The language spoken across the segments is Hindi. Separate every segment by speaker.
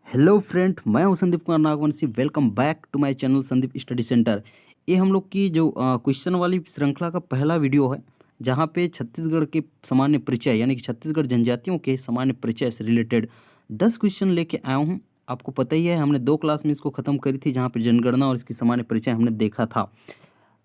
Speaker 1: हेलो फ्रेंड, मैं हूं Sandeep Kumar Nagvanshi. Welcome back to my channel Sandeep study centre. ये हम लोग की जो क्वेश्चन वाली श्रृंखला का पहला वीडियो है, जहां पे छत्तीसगढ़ के सामान्य परिचय यानी कि छत्तीसगढ़ जनजातियों के सामान्य परिचय से रिलेटेड 10 क्वेश्चन लेके आया हूं। आपको पता ही है, हमने 2 क्लास में इसको ख़त्म करी थी, जहाँ पे जनगणना और इसकी सामान्य परिचय हमने देखा था।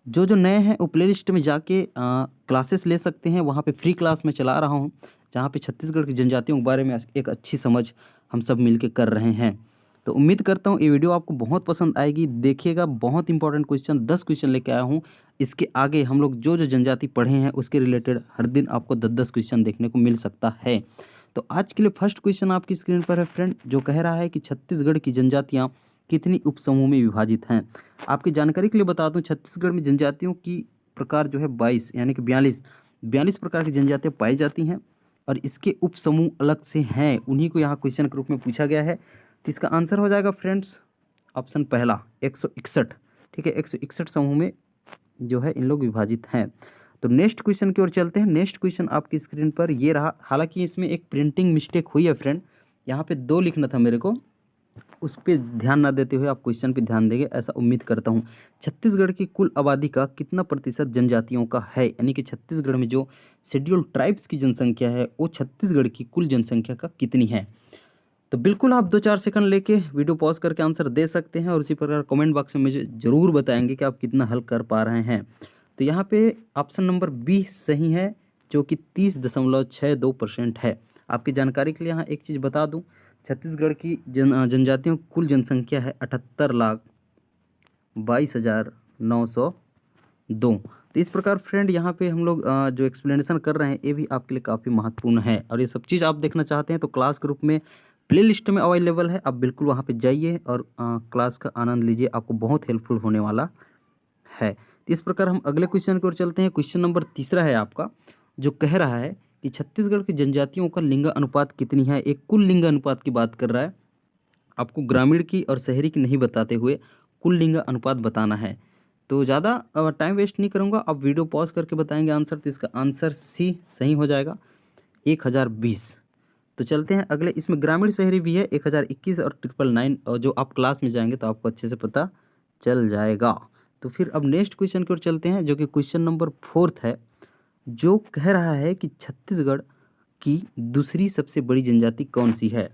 Speaker 1: जो नए हैं वो प्ले लिस्ट में जाके क्लासेस ले सकते हैं। वहाँ पे फ्री क्लास में चला रहा हूँ, जहाँ पे छत्तीसगढ़ की जनजातियों के बारे में एक अच्छी समझ हम सब मिलके कर रहे हैं। तो उम्मीद करता हूँ ये वीडियो आपको बहुत पसंद आएगी। देखिएगा, बहुत इंपॉर्टेंट क्वेश्चन 10 क्वेश्चन लेके आया हूँ। इसके आगे हम लोग जो जनजाति पढ़े हैं उसके रिलेटेड हर दिन आपको 10-10 क्वेश्चन देखने को मिल सकता है। तो आज के लिए फर्स्ट क्वेश्चन आपकी स्क्रीन पर है फ्रेंड, जो कह रहा है कि छत्तीसगढ़ की जनजातियाँ कितनी उपसमूह में विभाजित हैं। आपकी जानकारी के लिए बता दूं, छत्तीसगढ़ में जनजातियों की प्रकार जो है 22 यानी कि 42 प्रकार की जनजातियाँ पाई जाती हैं, और इसके उपसमूह अलग से हैं। उन्हीं को यहाँ क्वेश्चन के रूप में पूछा गया है। तो इसका आंसर हो जाएगा फ्रेंड्स ऑप्शन पहला 161। ठीक है, 161 समूह में जो है इन लोग विभाजित हैं। तो नेक्स्ट क्वेश्चन की ओर चलते हैं। नेक्स्ट क्वेश्चन आपकी स्क्रीन पर ये रहा। हालांकि इसमें एक प्रिंटिंग मिस्टेक हुई है फ्रेंड, यहाँ पे 2 लिखना था मेरे को, उस पर ध्यान ना देते हुए आप क्वेश्चन पे ध्यान देंगे, ऐसा उम्मीद करता हूँ। छत्तीसगढ़ की कुल आबादी का कितना प्रतिशत जनजातियों का है, यानी कि छत्तीसगढ़ में जो शेड्यूल ट्राइब्स की जनसंख्या है वो छत्तीसगढ़ की कुल जनसंख्या का कितनी है। तो बिल्कुल आप 2-4 सेकंड लेके वीडियो पॉज करके आंसर दे सकते हैं, और उसी प्रकार कमेंट बॉक्स में मुझे ज़रूर बताएंगे कि आप कितना हल कर पा रहे हैं। तो यहाँ पे ऑप्शन नंबर बी सही है, जो कि 30.62% है। आपकी जानकारी के लिए यहाँ एक चीज़ बता दूँ, छत्तीसगढ़ की जनजातियों की कुल जनसंख्या है 78,22,902। तो इस प्रकार फ्रेंड यहाँ पे हम लोग जो एक्सप्लेनेशन कर रहे हैं ये भी आपके लिए काफ़ी महत्वपूर्ण है, और ये सब चीज़ आप देखना चाहते हैं तो क्लास ग्रुप में प्ले लिस्ट में अवेलेबल है। आप बिल्कुल वहाँ पे जाइए और क्लास का आनंद लीजिए, आपको बहुत हेल्पफुल होने वाला है। तो इस प्रकार हम अगले क्वेश्चन की ओर चलते हैं। क्वेश्चन नंबर तीसरा है आपका, जो कह रहा है कि छत्तीसगढ़ की जनजातियों का लिंग अनुपात कितनी है। एक कुल लिंग अनुपात की बात कर रहा है, आपको ग्रामीण की और शहरी की नहीं बताते हुए कुल लिंग अनुपात बताना है। तो ज़्यादा टाइम वेस्ट नहीं करूँगा, आप वीडियो पॉज करके बताएंगे आंसर। तो इसका आंसर सी सही हो जाएगा, 1020। तो चलते हैं अगले। इसमें ग्रामीण शहरी भी है 1021 और 999, और जो आप क्लास में जाएंगे तो आपको अच्छे से पता चल जाएगा। तो फिर अब नेक्स्ट क्वेश्चन की ओर चलते हैं, जो कि क्वेश्चन नंबर 4 है, जो कह रहा है कि छत्तीसगढ़ की दूसरी सबसे बड़ी जनजाति कौन सी है।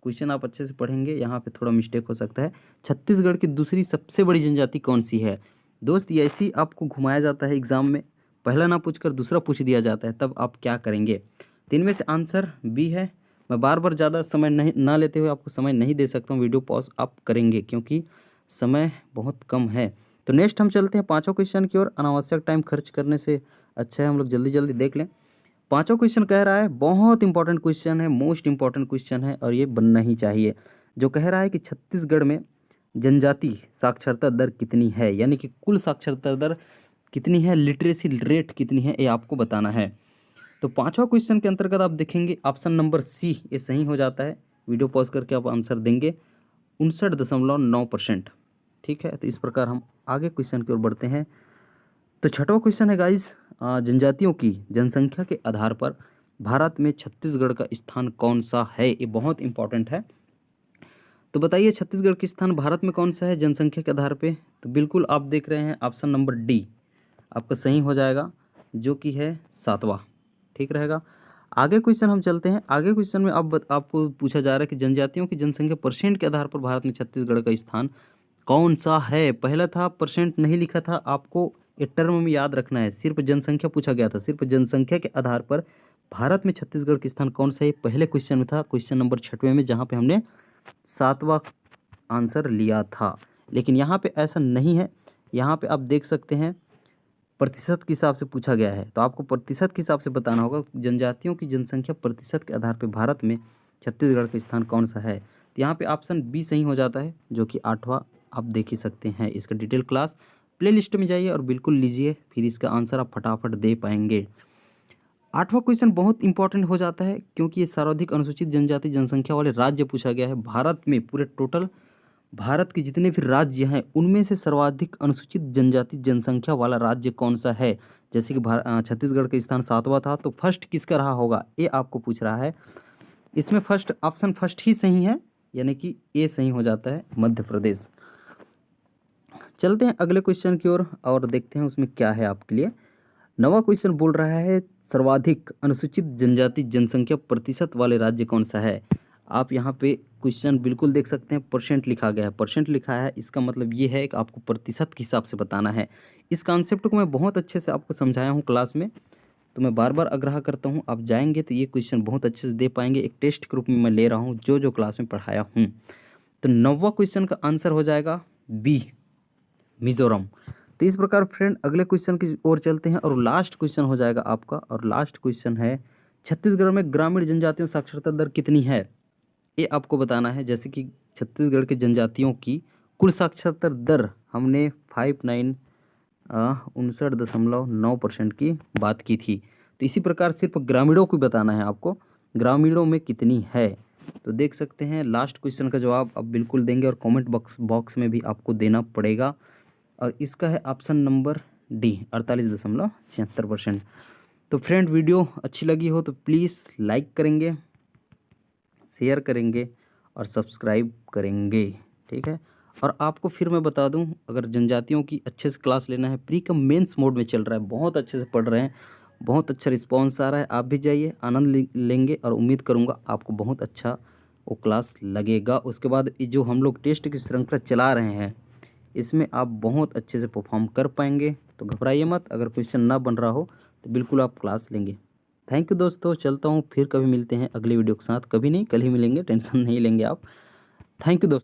Speaker 1: क्वेश्चन आप अच्छे से पढ़ेंगे, यहाँ पे थोड़ा मिस्टेक हो सकता है। छत्तीसगढ़ की दूसरी सबसे बड़ी जनजाति कौन सी है। दोस्त, ये ऐसे ही आपको घुमाया जाता है एग्जाम में, पहला ना पूछकर दूसरा पूछ दिया जाता है, तब आप क्या करेंगे। तो इनमें से आंसर बी है। मैं बार बार ज़्यादा समय नहीं ना लेते हुए आपको समय नहीं दे सकता हूँ, वीडियो पॉज आप करेंगे क्योंकि समय बहुत कम है। तो नेक्स्ट हम चलते हैं पाँचों क्वेश्चन की ओर। अनावश्यक टाइम खर्च करने से अच्छा है हम लोग जल्दी जल्दी देख लें। पांचों क्वेश्चन कह रहा है, बहुत इंपॉर्टेंट क्वेश्चन है, मोस्ट इंपॉर्टेंट क्वेश्चन है, और ये बनना ही चाहिए। जो कह रहा है कि छत्तीसगढ़ में जनजाति साक्षरता दर कितनी है, यानी कि कुल साक्षरता दर कितनी है, लिटरेसी रेट कितनी है, ये आपको बताना है। तो पांचवा क्वेश्चन के अंतर्गत आप देखेंगे ऑप्शन नंबर सी ये सही हो जाता है। वीडियो पॉज करके आप आंसर देंगे 59.9%। ठीक है, तो इस प्रकार हम आगे क्वेश्चन की ओर बढ़ते हैं। तो छठवां क्वेश्चन है गाइज, जनजातियों की जनसंख्या के आधार पर भारत में छत्तीसगढ़ का स्थान कौन सा है। ये बहुत इंपॉर्टेंट है। तो बताइए छत्तीसगढ़ का स्थान भारत में कौन सा है जनसंख्या के आधार पे। तो बिल्कुल आप देख रहे हैं ऑप्शन नंबर डी आपका सही हो जाएगा, जो कि है 7वां। ठीक रहेगा। आगे क्वेश्चन हम चलते हैं। आगे क्वेश्चन में अब आपको पूछा जा रहा है कि जनजातियों की जनसंख्या परसेंट के आधार पर भारत में छत्तीसगढ़ का स्थान कौन सा है। पहला था परसेंट नहीं लिखा था, आपको ये टर्म में याद रखना है। सिर्फ जनसंख्या पूछा गया था, सिर्फ जनसंख्या के आधार पर भारत में छत्तीसगढ़ का स्थान कौन सा है, पहले क्वेश्चन में था, क्वेश्चन नंबर 6वें में, जहाँ पे हमने 7वां आंसर लिया था। लेकिन यहाँ पे ऐसा नहीं है, यहाँ पे आप देख सकते हैं प्रतिशत के हिसाब से पूछा गया है, तो आपको प्रतिशत के हिसाब से बताना होगा। जनजातियों की जनसंख्या प्रतिशत के आधार पर भारत में छत्तीसगढ़ का स्थान कौन सा है। तो यहाँ पे ऑप्शन बी सही हो जाता है, जो कि 8वां आप देख ही सकते हैं। इसका डिटेल क्लास प्ले लिस्ट में जाइए और बिल्कुल लीजिए, फिर इसका आंसर आप फटाफट दे पाएंगे। 8वां क्वेश्चन बहुत इंपॉर्टेंट हो जाता है, क्योंकि ये सर्वाधिक अनुसूचित जनजाति जनसंख्या वाले राज्य पूछा गया है। भारत में पूरे टोटल भारत के जितने भी राज्य हैं उनमें से सर्वाधिक अनुसूचित जनजाति जनसंख्या वाला राज्य कौन सा है। जैसे कि छत्तीसगढ़ का स्थान 7वां था, तो फर्स्ट किसका रहा होगा ये आपको पूछ रहा है। इसमें फर्स्ट ऑप्शन फर्स्ट ही सही है, यानी कि ए सही हो जाता है, मध्य प्रदेश। चलते हैं अगले क्वेश्चन की ओर और देखते हैं उसमें क्या है आपके लिए। नवा क्वेश्चन बोल रहा है सर्वाधिक अनुसूचित जनजाति जनसंख्या प्रतिशत वाले राज्य कौन सा है। आप यहाँ पे क्वेश्चन बिल्कुल देख सकते हैं, परसेंट लिखा गया है, परसेंट लिखा है, इसका मतलब ये है कि आपको प्रतिशत के हिसाब से बताना है। इस कॉन्सेप्ट को मैं बहुत अच्छे से आपको समझाया हूँ क्लास में, तो मैं बार बार आग्रह करता हूँ आप जाएंगे तो ये क्वेश्चन बहुत अच्छे से दे पाएंगे। एक टेस्ट के रूप में मैं ले रहा हूँ जो जो क्लास में पढ़ाया हूँ। तो 9वां क्वेश्चन का आंसर हो जाएगा बी, मिजोरम। तो इस प्रकार फ्रेंड अगले क्वेश्चन की ओर चलते हैं और लास्ट क्वेश्चन हो जाएगा आपका, और लास्ट क्वेश्चन है छत्तीसगढ़ में ग्रामीण जनजातियों साक्षरता दर कितनी है, ये आपको बताना है। जैसे कि छत्तीसगढ़ के जनजातियों की कुल साक्षरता दर हमने 59.9% की बात की थी, तो इसी प्रकार सिर्फ ग्रामीणों को बताना है आपको, ग्रामीणों में कितनी है। तो देख सकते हैं लास्ट क्वेश्चन का जवाब आप बिल्कुल देंगे और कमेंट बॉक्स में भी आपको देना पड़ेगा, और इसका है ऑप्शन नंबर डी, 48.76%। तो फ्रेंड वीडियो अच्छी लगी हो तो प्लीज़ लाइक करेंगे, शेयर करेंगे और सब्सक्राइब करेंगे, ठीक है। और आपको फिर मैं बता दूं, अगर जनजातियों की अच्छे से क्लास लेना है, प्री कम मेंस मोड में चल रहा है, बहुत अच्छे से पढ़ रहे हैं, बहुत अच्छा रिस्पांस आ रहा है। आप भी जाइए, आनंद लेंगे और उम्मीद करूंगा आपको बहुत अच्छा वो क्लास लगेगा। उसके बाद ये जो हम लोग टेस्ट की श्रृंखला चला रहे हैं, इसमें आप बहुत अच्छे से परफॉर्म कर पाएंगे। तो घबराइए मत, अगर क्वेश्चन ना बन रहा हो तो बिल्कुल आप क्लास लेंगे। थैंक यू दोस्तों, चलता हूँ, फिर कभी मिलते हैं अगले वीडियो के साथ। कभी नहीं, कल ही मिलेंगे, टेंशन नहीं लेंगे आप। थैंक यू दोस्तों।